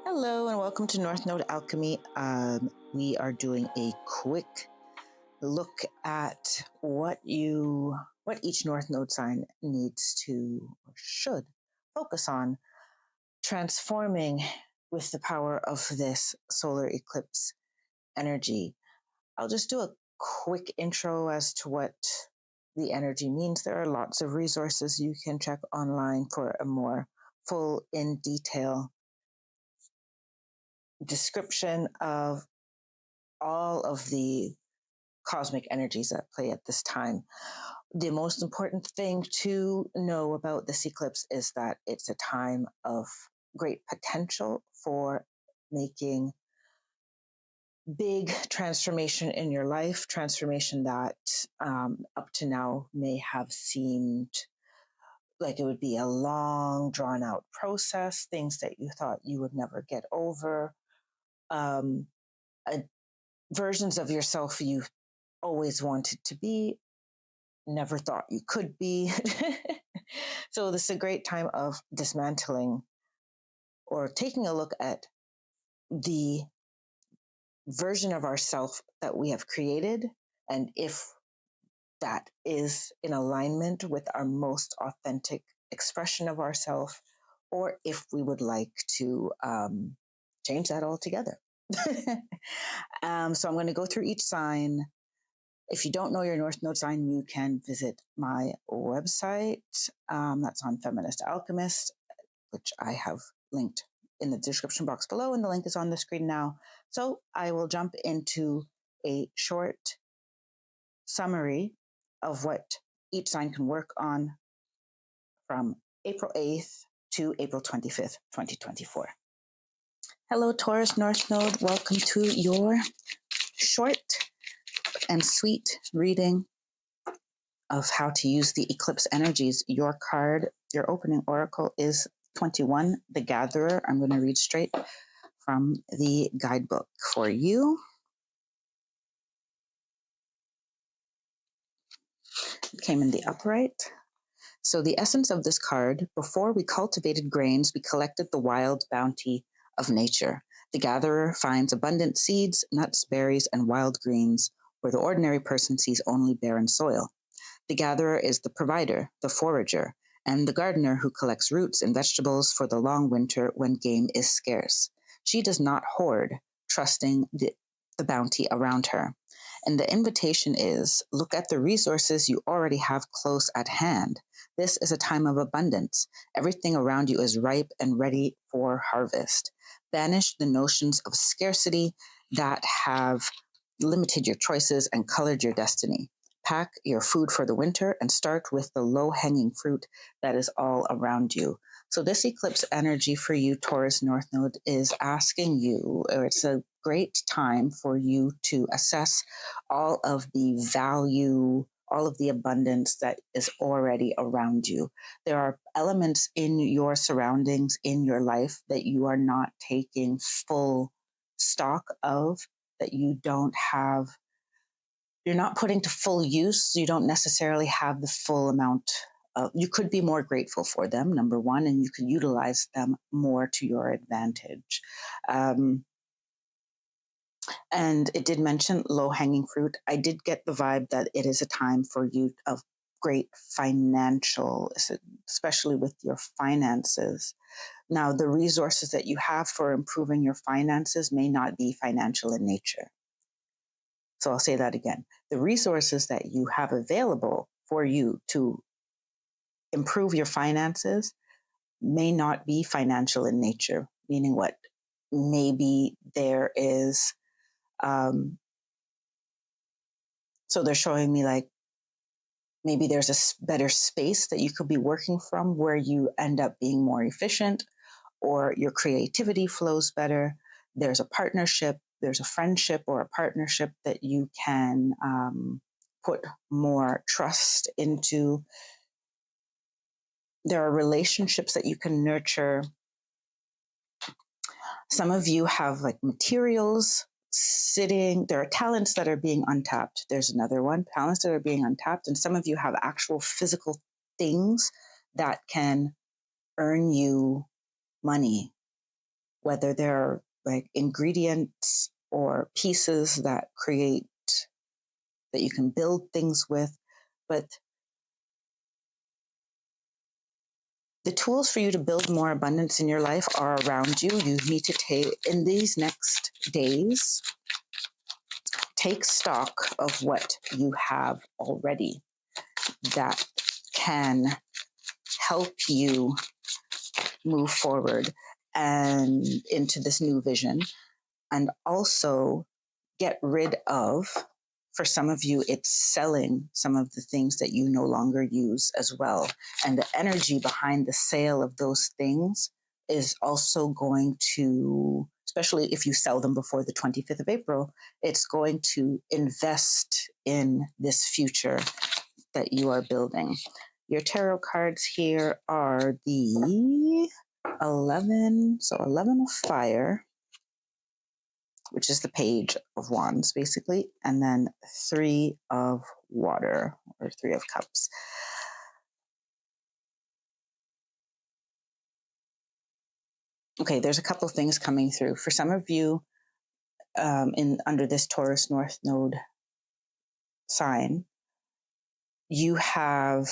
Hello and welcome to North Node Alchemy. We are doing a quick look at what each North Node sign needs to or should focus on transforming with the power of this solar eclipse energy. I'll just do a quick intro as to what the energy means. There are lots of resources you can check online for a more full in detail description of all of the cosmic energies at play at this time. The most important thing to know about this eclipse is that it's a time of great potential for making big transformation in your life, transformation that up to now may have seemed like it would be a long, drawn out process, things that you thought you would never get over. Versions of yourself you always wanted to be, never thought you could be. So this is a great time of dismantling or taking a look at the version of ourself that we have created, and if that is in alignment with our most authentic expression of ourself, or if we would like to change that altogether. So I'm going to go through each sign. If you don't know your North Node sign, you can visit my website. That's on Feminist Alchemist, which I have linked in the description box below, and the link is on the screen now. So I will jump into a short summary of what each sign can work on from April 8th to April 25th, 2024. Hello, Taurus North Node. Welcome to your short and sweet reading of how to use the eclipse energies. Your card, your opening oracle is 21, the Gatherer. I'm going to read straight from the guidebook for you. It came in the upright. So the essence of this card: before we cultivated grains, we collected the wild bounty of nature. The Gatherer finds abundant seeds, nuts, berries, and wild greens where the ordinary person sees only barren soil. The Gatherer is the provider, the forager, and the gardener who collects roots and vegetables for the long winter when game is scarce. She does not hoard, trusting the bounty around her. And the invitation is, look at the resources you already have close at hand. This is a time of abundance. Everything around you is ripe and ready for harvest. Banish the notions of scarcity that have limited your choices and colored your destiny. Pack your food for the winter and start with the low-hanging fruit that is all around you. So this eclipse energy for you, Taurus North Node, is asking you, or it's a great time for you to assess all of the value, all of the abundance that is already around you. There are elements in your surroundings, in your life, that you are not taking full stock of, that you don't have, you're not putting to full use. You don't necessarily have the full amount of, you could be more grateful for them, number one, and you could utilize them more to your advantage. And it did mention low-hanging fruit. I did get the vibe that it is a time for you of great financial, especially with your finances. Now, the resources that you have for improving your finances may not be financial in nature. So I'll say that again. The resources that you have available for you to improve your finances may not be financial in nature, meaning what? Maybe there is, so they're showing me like, maybe there's a better space that you could be working from where you end up being more efficient, or your creativity flows better. There's a partnership, there's a friendship or a partnership that you can put more trust into. There are relationships that you can nurture. Some of you have like materials sitting, there are talents that are being untapped. There's another one, talents that are being untapped. And some of you have actual physical things that can earn you money, whether they're like ingredients or pieces that create, that you can build things with. But the tools for you to build more abundance in your life are around you. You need to take, in these next days, take stock of what you have already that can help you move forward and into this new vision. And also get rid of, for some of you, it's selling some of the things that you no longer use as well. And the energy behind the sale of those things is also going to, especially if you sell them before the 25th of April, it's going to invest in this future that you are building. Your tarot cards here are the 11, so 11 of fire, which is the page of wands, basically, and then 3 of water, or 3 of cups. Okay, there's a couple of things coming through. For some of you, under this Taurus North Node sign, you have,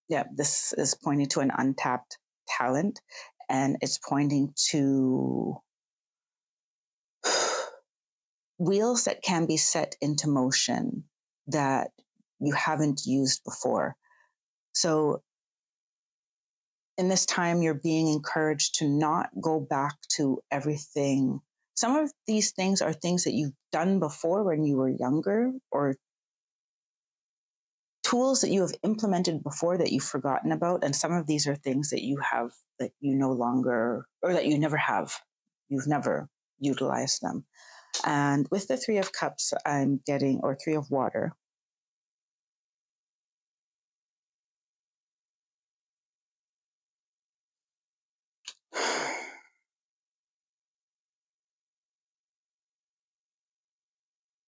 this is pointing to an untapped talent, and it's pointing to wheels that can be set into motion that you haven't used before. So in this time, you're being encouraged to not go back to everything. Some of these things are things that you've done before when you were younger, or tools that you have implemented before that you've forgotten about. And some of these are things that you have that you no longer, or that you never have. You've never utilized them. And with the 3 of cups, I'm getting, or 3 of water,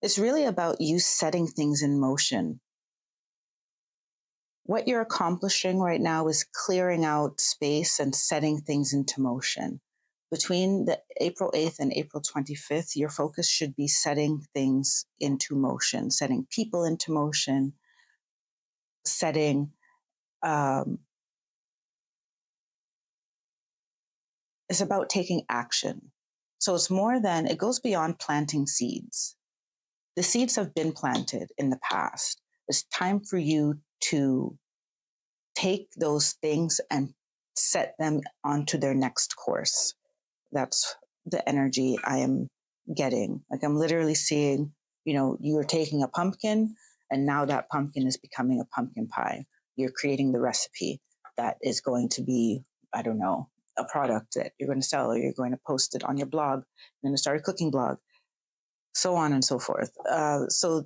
it's really about you setting things in motion. What you're accomplishing right now is clearing out space and setting things into motion. Between the April 8th and April 25th, your focus should be setting things into motion, setting people into motion, setting, it's about taking action. So it's more than, it goes beyond planting seeds. The seeds have been planted in the past. It's time for you to take those things and set them onto their next course. That's the energy I am getting. Like, I'm literally seeing, you're taking a pumpkin and now that pumpkin is becoming a pumpkin pie. You're creating the recipe that is going to be, I don't know, a product that you're going to sell, or you're going to post it on your blog. You're going to start a cooking blog, so on and so forth. So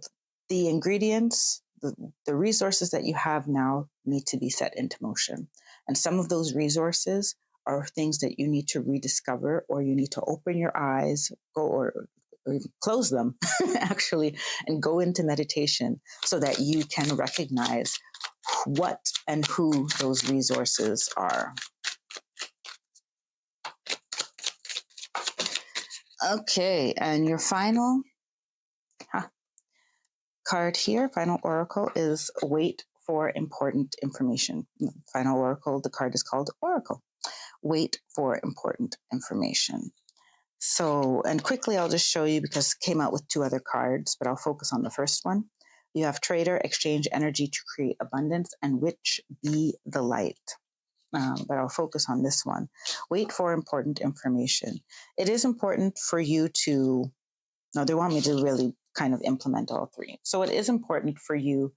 the ingredients, the resources that you have now need to be set into motion. And some of those resources are things that you need to rediscover, or you need to open your eyes, or even close them, actually, and go into meditation so that you can recognize what and who those resources are. Okay, and your final card here, final oracle, is wait for important information. Final oracle, the card is called Oracle. Wait for important information. So, and quickly I'll just show you, because it came out with 2 other cards, but I'll focus on the first one. You have Trader, exchange energy to create abundance, and Witch, be the light. But I'll focus on this one. Wait for important information. It is important for you to, no, they want me to really kind of implement all 3. So it is important for you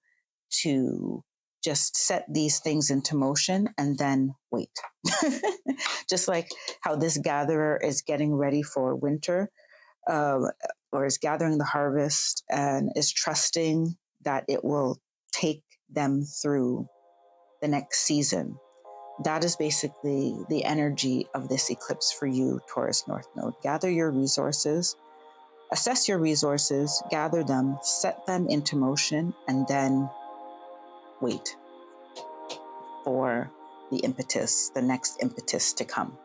to just set these things into motion and then wait. Just like how this gatherer is getting ready for winter, or is gathering the harvest and is trusting that it will take them through the next season. That is basically the energy of this eclipse for you, Taurus North Node. Gather your resources, assess your resources, gather them, set them into motion, and then wait for the impetus, the next impetus to come.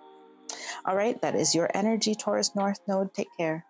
All right, that is your energy, Taurus North Node. Take care.